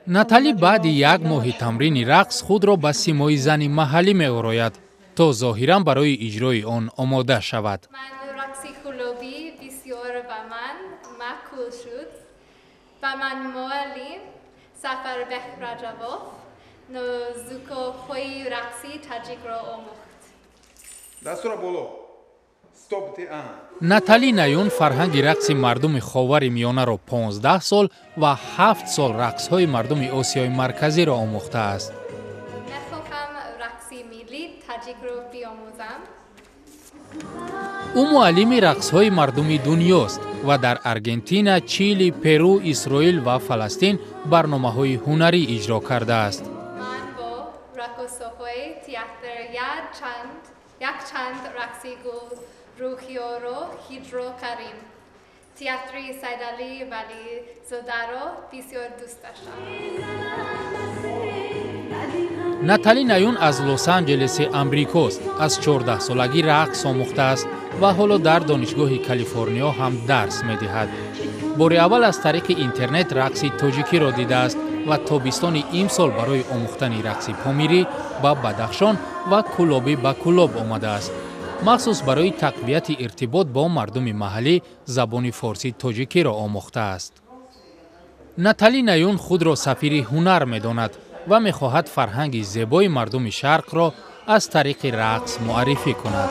натали баъди як моҳи тамрини рақс худро ба симои зани маҳаллӣ меорояд, то зоҳиран барои иҷрои он омода шавад. рақси хулобӣ бисёр ба ман маъқул шуд. Ба ман муаллим Сафар Бехраҷавов нозукоҳои рақси таҷикро омӯхт. Дастура боло. натали наён фарҳанги рақси мардуми ховари миёнаро 15 сол ва 7 сол рақсҳои мардуми Осиёи марказиро омӯхтааст. мехоҳам рақси миллӣ таҷикро биомӯзам. ӯ муаллими рақсҳои мардуми дунёст ва дар Аргентина, Чили, Перу, Исроил ва Фаластин барномаҳои ҳунарӣ иҷро кардааст. ман бо рақосоҳои театр якчанд рақси гулрӯҳиёро иҷро кардем. театри Сайдали Вализодаро бисёр дӯст доштам. натали наён аз Лос-Анҷелеси Амрикост. Аз 14-солагӣ рақс омӯхтааст ва ҳоло дар донишгоҳи Калифорниё ҳам дарс медиҳад. бори аввал аз тариқи интернет рақси тоҷикиро дидааст ва тобистони имсол барои омӯхтани рақси помирӣ ба Бадахшон ва кулобӣ ба Кулоб омадааст. махсус барои тақвияти иртибот бо мардуми маҳаллӣ забони форси тоҷикиро омӯхтааст. натали наён худро сафири ҳунар медонад ва мехоҳад фарҳанги зебои мардуми шарқро аз тариқи рақс муаррифӣ кунад.